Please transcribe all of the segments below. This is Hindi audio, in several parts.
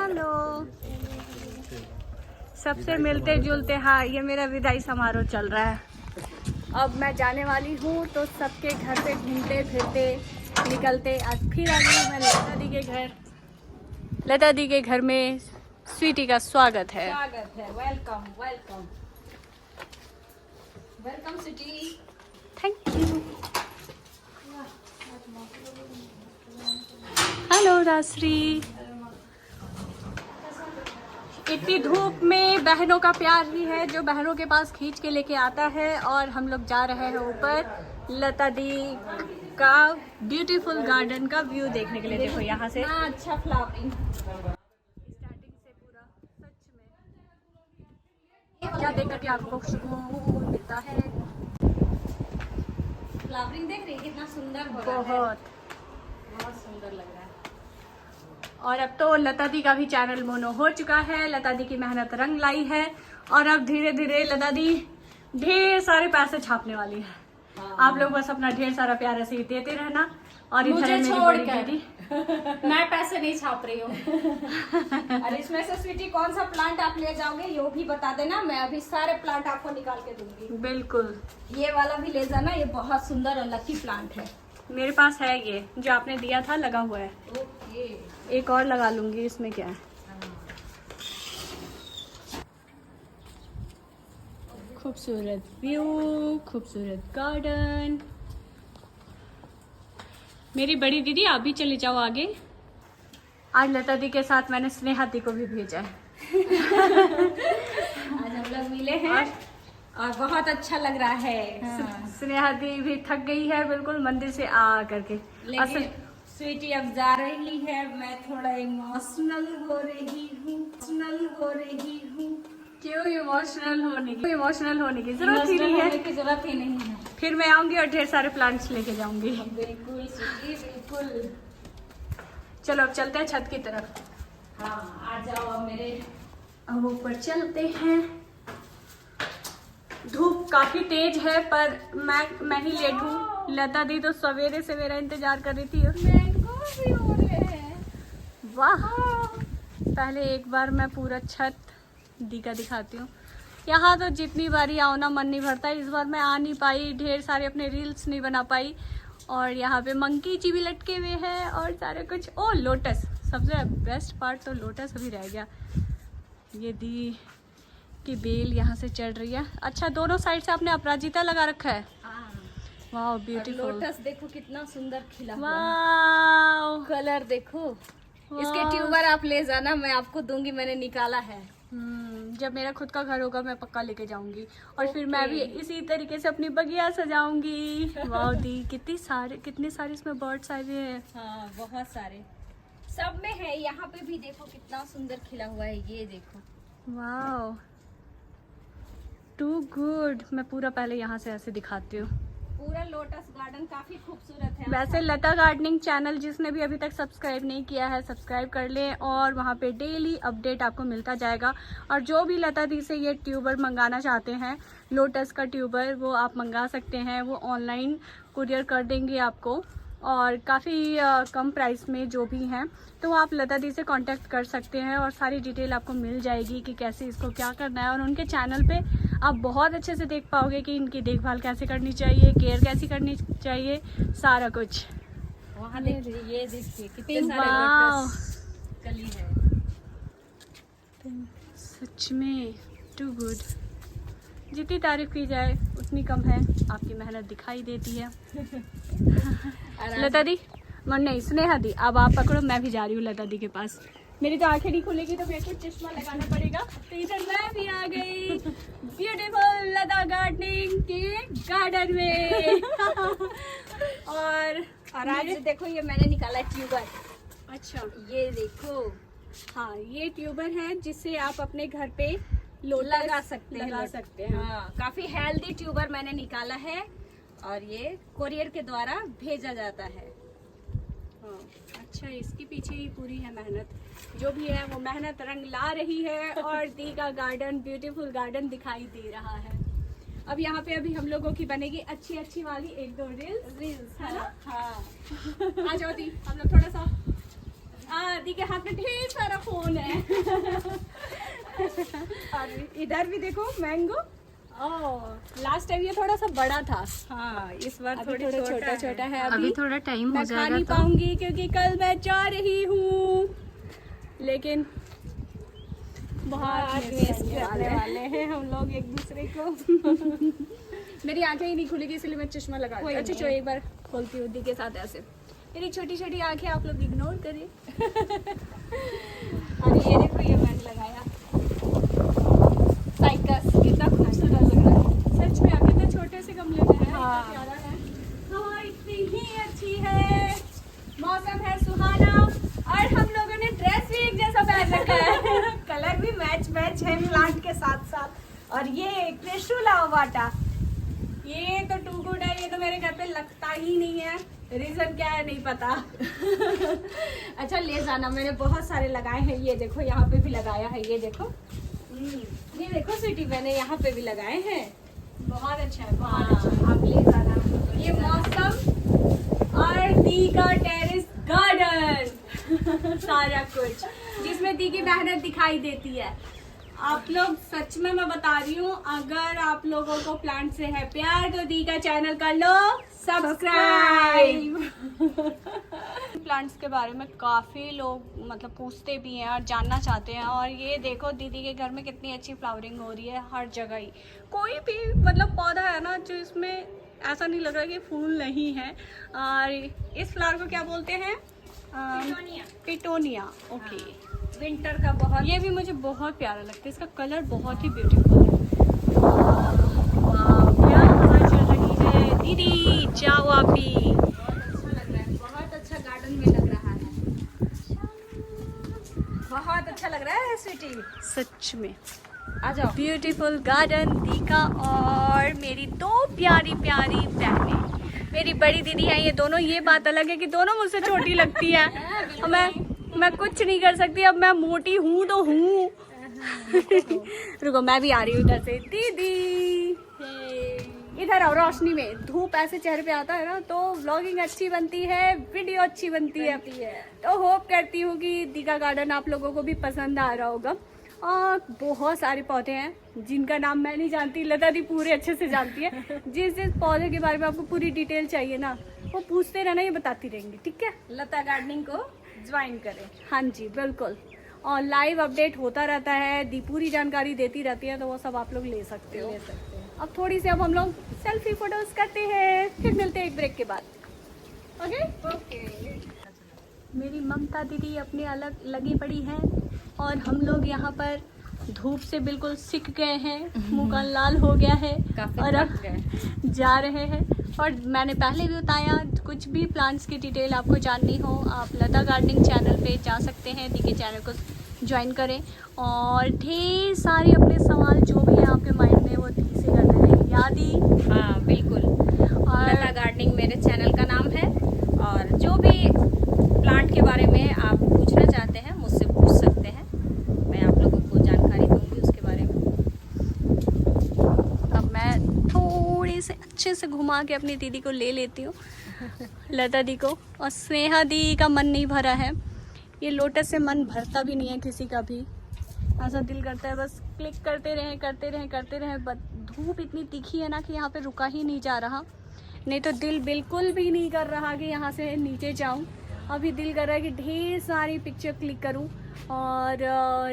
हेलो। सबसे मिलते जुलते, हाँ ये मेरा विदाई समारोह चल रहा है। अब मैं जाने वाली हूँ तो सबके घर पे घूमते फिरते निकलते। आज फिर आ गई मैं लता दी के घर। लता दी के घर में स्वीटी का स्वागत है। Welcome welcome welcome Sweety. Thank you. Hello Rashri. इतनी धूप में बहनों का प्यार ही है जो बहनों के पास खींच के लेके आता है। और हम लोग जा रहे हैं ऊपर लता दी का ब्यूटीफुल गार्डन का व्यू देखने के लिए। देखो यहाँ से अच्छा फ्लावरिंग स्टार्टिंग से पूरा सच में क्या देख करके आपको सुकून मिलता है। फ्लावरिंग देख रही है कितना सुंदर हो रहा है। बहुत सुंदर लग रहा है। और अब तो लता दी का भी चैनल मोनो हो चुका है। लता दी की मेहनत रंग लाई है और अब धीरे धीरे लता दी ढेर सारे पैसे छापने वाली है। आप लोग बस अपना ढेर सारा प्यार ऐसे ही देते रहना। और मुझे छोड़कर मैं पैसे नहीं छाप रही हूँ। और इसमें से स्वीटी कौन सा प्लांट आप ले जाओगे ये भी बता देना। मैं अभी सारे प्लांट आपको निकाल के दूंगी। बिल्कुल। ये वाला भी ले जाना, ये बहुत सुंदर और लकी प्लांट है। मेरे पास है ये जो आपने दिया था, लगा हुआ है। ओके। एक और लगा लूंगी, इसमें क्या है। खूबसूरत व्यू, खूबसूरत गार्डन। मेरी बड़ी दीदी आप भी चले जाओ आगे। आज लता दी के साथ मैंने स्नेहा दी को भी भेजा है। आज हम लोग मिले हैं और बहुत अच्छा लग रहा है। हाँ। स्नेहा दी भी थक गई है बिल्कुल मंदिर से आ करके। लेकिन स्वीटी अब जा रही है, मैं थोड़ा इमोशनल हो रही हूँ। क्यों इमोशनल होने की जरूरत ही नहीं है। की जरूरत ही नहीं है। फिर मैं आऊंगी और ढेर सारे प्लांट्स लेके जाऊंगी। बिल्कुल स्वीटी बिल्कुल। चलो अब चलते हैं छत की तरफ। हाँ आ जाओ अब मेरे। अब ऊपर चलते हैं। धूप काफी तेज है पर मैं ही लेट हूँ। लता दी तो सवेरे से मेरा इंतजार कर रही थी। मैंगो भी हो रहे हैं। वाह। पहले एक बार मैं पूरा छत दी का दिखाती हूँ। यहाँ तो जितनी बारी आओ ना मन नहीं भरता। इस बार मैं आ नहीं पाई, ढेर सारे अपने रील्स नहीं बना पाई। और यहाँ पे मंकी जी भी लटके हुए हैं और सारे कुछ। ओ लोटस, सबसे बेस्ट पार्ट तो लोटस अभी रह गया। ये दी की बेल यहाँ से चढ़ रही है। अच्छा दोनों साइड से आपने अपराजिता लगा रखा है। वाह ब्यूटीफुल। लोटस देखो कितना सुंदर खिला हुआ है। वाह कलर देखो। इसके ट्यूबर आप ले जाना, मैं आपको दूंगी, मैंने निकाला है। जब मेरा खुद का घर होगा मैं पक्का लेके जाऊंगी। और फिर मैं भी इसी तरीके से अपनी बगिया सजाऊंगी। वाह दी कितने सारे इसमें बर्ड्स आए हुए हैं। हाँ बहुत सारे, सब में है। यहाँ पे भी देखो कितना सुंदर खिला हुआ है, ये देखो। वाह टू गुड। मैं पूरा पहले यहाँ से ऐसे दिखाती हूँ। पूरा लोटस गार्डन काफी खूबसूरत है। वैसे लता गार्डनिंग चैनल जिसने भी अभी तक सब्सक्राइब नहीं किया है सब्सक्राइब कर लें और वहाँ पे डेली अपडेट आपको मिलता जाएगा। और जो भी लता दी से ये ट्यूबर मंगाना चाहते हैं, लोटस का ट्यूबर, वो आप मंगा सकते हैं। वो ऑनलाइन कुरियर कर देंगे आपको और काफ़ी कम प्राइस में जो भी हैं। तो आप लता दी से कांटेक्ट कर सकते हैं और सारी डिटेल आपको मिल जाएगी कि कैसे इसको क्या करना है। और उनके चैनल पे आप बहुत अच्छे से देख पाओगे कि इनकी देखभाल कैसे करनी चाहिए, केयर कैसी करनी चाहिए, सारा कुछ। वहाँ देखिए, ये देखिए कितने सारे लोटस कली है। सच में टू गुड। जितनी तारीफ की जाए उतनी कम है। आपकी मेहनत दिखाई देती है। लता दी नहीं स्नेहा दी, अब आप पकड़ो, मैं भी जा रही हूँ लता दी के पास। मेरी तो आंखें नहीं खुलेगी तो मेरे को चश्मा लगाना पड़ेगा। तो इधर मैं भी आ गई ब्यूटीफुल लता गार्डनिंग के गार्डन में। और आज देखो ये मैंने निकाला है ट्यूबर। अच्छा ये देखो। हाँ ये ट्यूबर है जिससे आप अपने घर पे लगा सकते हैं। हाँ काफी हेल्दी ट्यूबर मैंने निकाला है और ये कोरियर के द्वारा भेजा जाता है। हाँ अच्छा, इसके पीछे ही पूरी है मेहनत। जो भी है वो मेहनत रंग ला रही है और दी का गार्डन ब्यूटीफुल गार्डन दिखाई दे रहा है। अब यहाँ पे अभी हम लोगों की बनेगी अच्छी वाली 1-2 रील्स, है ना? हाँ आ जाओ दी, हम लोग थोड़ा सा दी के हाथ में ढेर सारा फोन है। और इधर भी देखो मैंगो। लास्ट टाइम ये थोड़ा सा बड़ा था। हाँ, इस बार अभी थोड़ी थोड़ा छोटा छोटा है। अभी थोड़ा टाइम हो मैं खा जाएगा नहीं तो पाऊंगी क्योंकि कल मैं जा रही हूँ, लेकिन बहुत मिस करने वाले हैं हम लोग एक दूसरे को। मेरी आंखें ही नहीं खुलेगी इसलिए मैं चश्मा लगा रही हूँ। अच्छा चलो एक बार खोलती हूँ दी के साथ ऐसे। मेरी छोटी छोटी आंखें आप लोग इग्नोर करें। और ये देखो ये मैंने लगाया साइकस, कितना खूबसूरत लग रहा है सच में। कितने छोटे से गमले में है। हाँ। इतना प्यारा है। हवा इतनी ही अच्छी है, मौसम है सुहाना और हम लोगों ने ड्रेस भी एक जैसा पहन रखा है। कलर भी मैच है प्लांट के साथ साथ। और ये क्रेशुला ओवाटा, ये तो टू गुड है, ये तो मेरे घर पे लगता ही नहीं है। रीजन क्या है नहीं पता। अच्छा ले जाना, मैंने बहुत सारे लगाए हैं। ये देखो यहाँ पे भी लगाया है, ये देखो। ये देखो स्वीटी मैंने यहाँ पे भी लगाए हैं। बहुत अच्छा है, हाँ, बहुत अच्छा है। आप ले जाना। ये मौसम और दी का टेरेस गार्डन सारा कुछ जिसमें दी की मेहनत दिखाई देती है। आप लोग सच में मैं बता रही हूँ, अगर आप लोगों को प्लांट से है प्यार तो दी का चैनल कर लो सब्सक्राइब। प्लांट्स के बारे में काफ़ी लोग मतलब पूछते भी हैं और जानना चाहते हैं। और ये देखो दीदी के घर में कितनी अच्छी फ्लावरिंग हो रही है हर जगह ही। कोई भी मतलब पौधा है ना जो इसमें ऐसा नहीं लग रहा कि फूल नहीं है। और इस फ्लावर को क्या बोलते हैं? पिटोनिया। ओके। विंटर का बहुत, ये भी मुझे बहुत प्यारा लगता है, इसका कलर बहुत ही ब्यूटीफुल है। वाह, क्या हवा चल रही है। दीदी जाओ आप भी। अच्छा लग रहा है, बहुत अच्छा गार्डन में लग रहा है। बहुत अच्छा लग रहा है स्वीटी। सच में आ जाओ। ब्यूटीफुल गार्डन दी का। और मेरी दो प्यारी प्यारी बहनें, मेरी बड़ी दीदी है, ये दोनों, ये बात अलग है कि दोनों मुझसे छोटी लगती है। मैं कुछ नहीं कर सकती, अब मैं मोटी हूँ तो हूँ। रुको मैं भी आ रही हूँ इधर से। दीदी इधर आओ, रोशनी में धूप ऐसे चेहरे पे आता है ना तो व्लॉगिंग अच्छी बनती है, वीडियो अच्छी बनती है। तो होप करती हूँ कि दी का गार्डन आप लोगों को भी पसंद आ रहा होगा। और बहुत सारे पौधे हैं जिनका नाम मैं नहीं जानती, लता दी पूरे अच्छे से जानती है। जिस जिस पौधे के बारे में आपको पूरी डिटेल चाहिए ना वो पूछते रहना, ये बताती रहेंगी, ठीक है? लता गार्डनिंग को ज्वाइन करें। हाँ जी बिल्कुल। और लाइव अपडेट होता रहता है, दी पूरी जानकारी देती रहती है, तो वो सब आप लोग ले सकते हो। अब थोड़ी सी अब हम लोग सेल्फी फोटोज करते हैं, फिर मिलते हैं एक ब्रेक के बाद। ओके। मेरी ममता दीदी अपने अलग लगी पड़ी है और हम लोग यहाँ पर धूप से बिल्कुल सिक गए हैं, मुंह का लाल हो गया है और अब जा रहे हैं। और मैंने पहले भी बताया, कुछ भी प्लांट्स की डिटेल आपको जाननी हो आप लता गार्डनिंग चैनल पे जा सकते हैं, दी के चैनल को ज्वाइन करें और ढेर सारे अपने सवाल जो भी है आपके माइंड में वो दी से कर दें। यादी? हाँ बिल्कुल। और लता गार्डनिंग मेरे चैनल का नाम है और जो भी प्लांट के बारे में आप पूछना चाहते हैं मुझसे पूछ सकते हैं, मैं आप लोगों को जानकारी दूंगी उसके बारे में। अब मैं थोड़ी से अच्छे से घुमा के अपनी दीदी को ले लेती हूँ, लता दी को। और स्नेहा दी का मन नहीं भरा है, ये लोटस से मन भरता भी नहीं है किसी का भी। ऐसा दिल करता है बस क्लिक करते रहें करते रहें करते रहें। धूप इतनी तीखी है ना कि यहाँ पे रुका ही नहीं जा रहा, नहीं तो दिल बिल्कुल भी नहीं कर रहा कि यहाँ से नीचे जाऊँ। अभी दिल कर रहा है कि ढेर सारी पिक्चर क्लिक करूँ और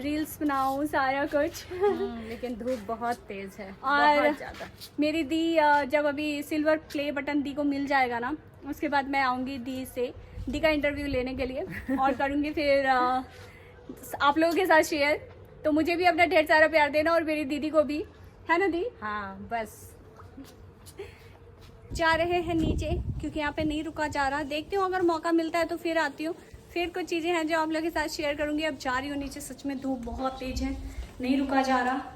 रील्स बनाऊँ सारा कुछ। लेकिन धूप बहुत तेज है और बहुत ज्यादा। मेरी दी जब अभी सिल्वर प्ले बटन दी को मिल जाएगा ना, उसके बाद मैं आऊँगी दी का इंटरव्यू लेने के लिए और करूँगी फिर आप लोगों के साथ शेयर। तो मुझे भी अपना ढेर सारा प्यार देना और मेरी दीदी को भी, है ना दी? हाँ बस जा रहे हैं नीचे क्योंकि यहाँ पे नहीं रुका जा रहा। देखती हूँ अगर मौका मिलता है तो फिर आती हूँ, फिर कुछ चीज़ें हैं जो आप लोगों के साथ शेयर करूँगी। अब जा रही हूँ नीचे, सच में धूप बहुत तेज है, नहीं रुका जा रहा।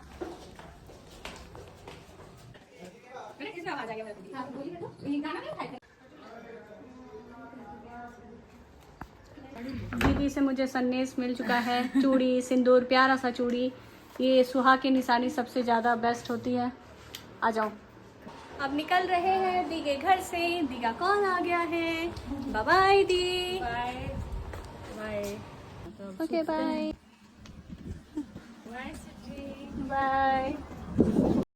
दीदी से मुझे संदेश मिल चुका है, चूड़ी सिंदूर, प्यारा सा चूड़ी, ये सुहाग की निशानी सबसे ज़्यादा बेस्ट होती है। आ जाओ, अब निकल रहे हैं दी के घर से। दी का कॉल आ गया है। बाय बाय दी। बाय। ओके बाय बाय सिटी। बाय।